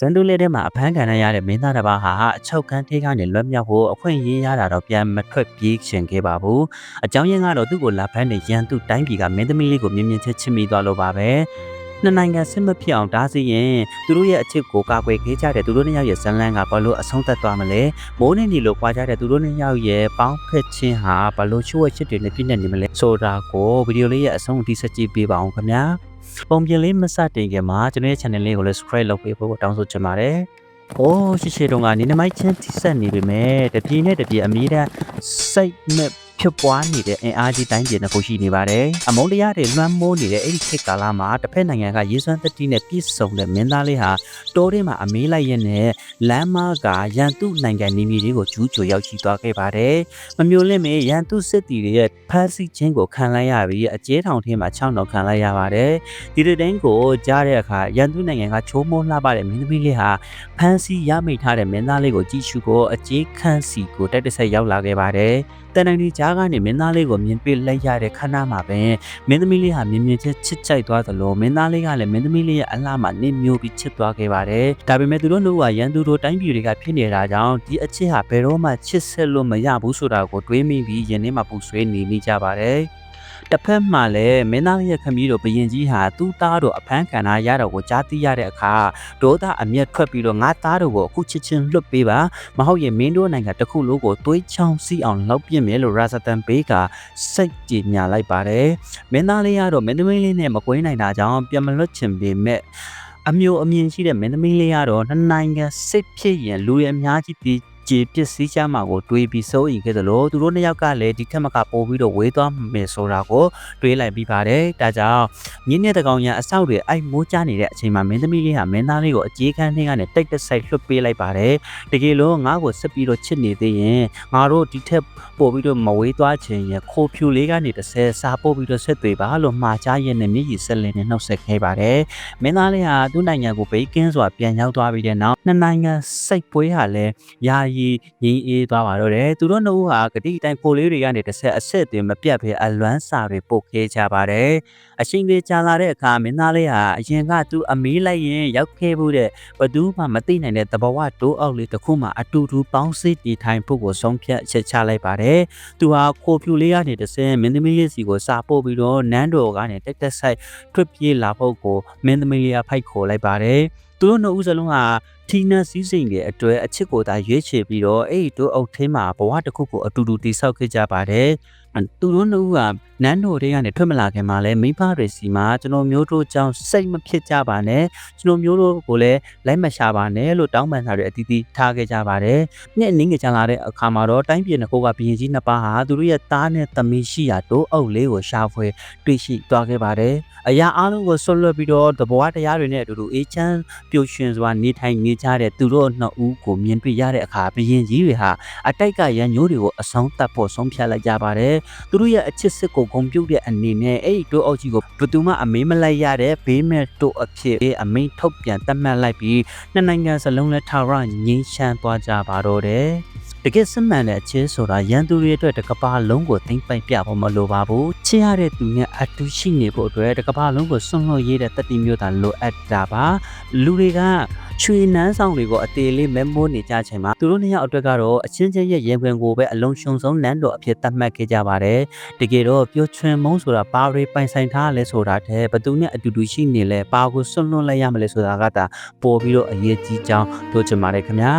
ဇန်တူလေးထဲမှာအဖမ်းခံရတဲ့မင်းသားတစ်ပါးဟာအချုပ်ခန်းထဲကနေလွတ်မြောက်ဖို့အခွင့်အရေးရတာတော့ပြန်မထွက်ပြေးရှင်ခဲ့ပါဘူး။အကြောင်းရင်းကတော့သူ့ကိုလာဖမ်းတဲ့ရန်သူတိုင်းပြည်ကမင်းသမီးလေးကိုမြင်မြင်ချင်းချစ်မိသွားလို့ပါပဲ။နှစ်နိုင်ငံစစ်မဖြစ်အောင်တားဆီးရင်သူတို့ရဲ့အချစ်ကိုကာကွယ်ခဲ့ကြတဲ့သူတို့နှစ်ယောက်ရဲ့ဇလန်းကဘာလို့အဆုံးသတ်သွားမလဲ။မိုးနေနေလို့ကြွားကြတဲ့သူတို့နှစ်ယောက်ရဲ့ပေါင်းဖက်ခြင်းဟာဘာလို့ချိုးဝှက်ချစ်တွေနဲ့ပြည့်နေနေမလဲဆိုတာကိုဗီဒီယိုလေးရဲ့အဆုံးအထိဆက်ကြည့်ပေးပါအောင်ခင်ဗျာ။ပုံပြင်လေးမစတင်ခင်မှာကျွန်တော်ရဲ့ channel လေးကိုလည်း subscribe လုပ်ပေးဖို့တောင်းဆိုချင်ပါတယ်။အိုးရှိတုန်းကနင်းနမိုက်ချင်းတိဆက်နေပြီမဲ့တပြေနဲ့တပြေအမြဲတမ်းစိတ်နဲ့ဖြစ်ပွားနေတဲ့အင်အားကြီးတိုင်းပြည်နှစ်ခုရှိနေပါတယ်။အမုန်းတရားတွေလွှမ်းမိုးနေတဲ့အဲ့ဒီခေတ်ကာလမှာတစ်ဖက်နိုင်ငံကရေးစွမ်းသတိနဲ့ပြည်စုံတဲ့မင်းသားလေးဟာတိုးထဲမှာအမေးလိုက်ရတဲ့လမ်းမကရန်သူနိုင်ငံနေမြေတွေကိုကျူးကျော်ရောက်ရှိသွားခဲ့ပါတယ်။မမျိုးလင့်မေရန်သူစစ်တီတွေရဲ့ဖမ်းဆီးခြင်းကိုခံလိုက်ရပြီးအကျဲထောင်ထဲမှာ6နှောင်ခံလိုက်ရပါတယ်။ဒီတဲ့တိုင်းကိုကြားတဲ့အခါရန်သူနိုင်ငံကချိုးမိုးလှပတဲ့မင်းသမီးလေးဟာဖမ်းဆီးရမိထားတဲ့မင်းသားလေးကိုကြည့်ရှုဖို့အကျဲခန့်စီကိုတက်တဆက်ရောက်လာခဲ့ပါတယ်။တန်တန်ဒီကြားကနေမင်းသားလေးကိုမြင်တွေ့လိုက်ရတဲ့ခဏမှာပဲမင်းသမီးလေးဟာမြင်မြင်ချင်းချစ်ကြိုက်သွားသလိုမင်းသားလေးကလည်းမင်းသမီးလေးရဲ့အလှမှာနစ်မျိုးပြီးချစ်သွားခဲ့ပါတယ်။ဒါပေမဲ့သူတို့တို့ကရန်သူတို့တိုင်းပြည်တွေကဖြစ်နေတာကြောင့်ဒီအချစ်ဟာဘယ်တော့မှချစ်ဆက်လို့မရဘူးဆိုတာကိုတွေးမိပြီးယနေ့မှပူဆွေးနေမိကြပါတယ်။တစ်ဖက်မှာလည်းမင်းသားရဲ့ခမည်းတော်ဘရင်ကြီးဟာသူ့သားတို့အဖမ်းခံရတော့ကိုကြားသိရတဲ့အခါဒေါသအမျက်ထွက်ပြီးတော့ငါသားတို့ကိုအခုချစ်ချင်းလွတ်ပေးပါမဟုတ်ရင်မင်းတို့နိုင်ငံတစ်ခုလုံးကိုသွေးချောင်းစီးအောင်လောက်ပြစ်မယ်လို့ရာဇတန်ဘေးကစိတ်ကြည်ညာလိုက်ပါတယ်မင်းသားလေးကတော့မင်းသမီးလေးနဲ့မကွေးနိုင်တာကြောင့်ပြန်မလွတ်ချင်ပေမဲ့အမျိုးအမြင်ရှိတဲ့မင်းသမီးလေးကတော့နှစ်နိုင်ငံစစ်ဖြစ်ရင်လူရအများကြီးပြီးကျေပစ္စည်းချမှာကိုတွေးပြီးစိုးရိမ်ခဲ့သလိုသူတို့နှစ်ယောက်ကလည်းဒီထက်မကပိုပြီးတော့ဝေးသွားမယ်ဆိုတာကိုတွေးလိုက်ပြီးပါတယ်။ဒါကြောင့်မြင်းနဲ့တကောင်ရအဆောက်တွေအိုက်မိုးချနေတဲ့အချိန်မှာမင်းသမီးလေးဟာမင်းသားလေးကိုအကြေးခန်းထဲကနေတိတ်တဆိတ်လွှတ်ပေးလိုက်ပါတယ်။တကယ်လို့ငါ့ကိုဆက်ပြီးတော့ချစ်နေသေးရင်ငါတို့ဒီထက်ပိုပြီးတော့မဝေးသွားချင်ရင်ခိုးဖြူလေးကနေ30စားပို့ပြီးတော့ဆက်သွေးပါလို့မှာချရတဲ့မျက်ရည်ဆက်လင်းနဲ့နှုတ်ဆက်ခဲ့ပါတယ်။မင်းသားလေးဟာသူ့နိုင်ငံကိုဘေးကင်းစွာပြန်ရောက်သွားပြီးတဲ့နောက်နှစ်နိုင်ငံစိတ်ပွဲဟာလည်းယာယီရင်းအေးသွားပါတော့တယ်သူတို့နှစ်ဦးဟာဂတိတိုင်ကိုလေးတွေကနေတစ်ဆက်အဆက်အသွင်မပြတ်ဘဲအလွမ်းစာတွေပို့ခဲ့ကြပါတယ်အချိန်ကြီးကြာလာတဲ့အခါမင်းသားလေးဟာအရင်ကသူအမေးလိုက်ရင်ရောက်ခဲ့မှုတဲ့ဘသူမှမသိနိုင်တဲ့သဘောဝတိုးအောက်လေးတစ်ခုမှအတူတူပေါင်းစည်းတည်ထိုင်ဖို့ကိုဆုံးဖြတ်ချက်ချလိုက်ပါတယ်သူဟာခိုဖြူလေးကနေတစ်ဆက်မင်းသမီးလေးစီကိုစာပို့ပြီးတော့နန်းတော်ကနေတက်တက်ဆိုင်ထွက်ပြေးလာဖို့ကိုမင်းသမီးလေးကဖိုက်ခေါ်လိုက်ပါတယ်သူတို့နှစ်ဦးစလုံးဟာထီနာစည်းစိမ်ရဲ့အတွဲအချစ်ကိုသာရွေးချယ်ပြီးတော့အဲ့ဒီတို့အုပ်ထင်းမှာဘဝတစ်ခုကိုအတူတူတည်ဆောက်ခဲ့ကြပါတယ်သူတို့နှစ်ဦးကနန်းတော်တွေကနေထွက်မလာခင်မှာလဲမိဖတွေစီမှာကျွန်တော်မျိုးတို့ကြောင့်စိတ်မဖြစ်ကြပါနဲ့ကျွန်တော်မျိုးတို့ကိုလည်းလိုက်မရှာပါနဲ့လို့တောင်းပန်ထားတဲ့အတီးတီးထားခဲ့ကြပါတယ်။နှစ်အနည်းငယ်ကြာလာတဲ့အခါမှာတော့တိုင်းပြည်နှစ်ခုကဘုရင်ကြီးနှစ်ပါးဟာသူတို့ရဲ့သားနဲ့သမီးရှိရာတိုးအုပ်လေးကိုရှာဖွေတွေ့ရှိသွားခဲ့ပါတယ်။အရာအားလုံးကိုဆွတ်လွတ်ပြီးတော့တဘောတရားတွေနဲ့အတူတူအေးချမ်းပျော်ရွှင်စွာနေထိုင်နေကြတဲ့သူတို့နှစ်ဦးကိုမြင်တွေ့ရတဲ့အခါဘုရင်ကြီးတွေဟာအတိုက်ကရန်ညိုးတွေကိုအဆုံးသတ်ဖို့ဆုံးဖြတ်လိုက်ကြပါတယ်။သူတို့ရဲ့အချစ်စစ်ကိုဂုဏ်ပြုတဲ့အနေနဲ့အဲ့ဒီတိုးအုပ်ကြီးကိုဘယ်သူမှအမေးမလိုက်ရတဲ့ဘေးမဲ့တိုးအဖြစ်အမိန့်ထုတ်ပြန်သတ်မှတ်လိုက်ပြီးနှစ်နိုင်ငံစလုံးလက်ထောက်ရငင်းချမ်းသွားကြပါတော့တယ်တကယ်စမှန်တဲ့အချစ်ဆိုတာရန်သူတွေအတွက်တကဘာလုံးကိုသိမ့်ပိုက်ပြဖို့မလိုပါဘူးချစ်ရတဲ့သူနဲ့အတူရှိနေဖို့အတွက်တကဘာလုံးကိုစွန့်လွတ်ရတဲ့တတိမျိုးသာလိုအပ်တာပါလူတွေကချွေနန်းဆောင်တွေကိုအသေးလေးမဲမိုးနေကြချိန်မှာသူတို့နှစ်ယောက်အတွက်ကတော့အချင်းချင်းရဲ့ရင်ခွင်ကိုပဲအလုံးရှုံဆုံးနန်းတော်အဖြစ်သတ်မှတ်ခဲ့ကြပါတယ်တကယ်တော့ပျော်ရွှင်မုန်းဆိုတာဘာတွေပိုင်ဆိုင်ထားလဲဆိုတာတဲ့ဘသူနဲ့အတူတူရှိနေလဲဘာကိုစွန့်လွတ်လိုက်ရမလဲဆိုတာကသာပို့ပြီးတော့အရေးကြီးကြောင်းပြောချင်ပါတယ်ခင်ဗျာ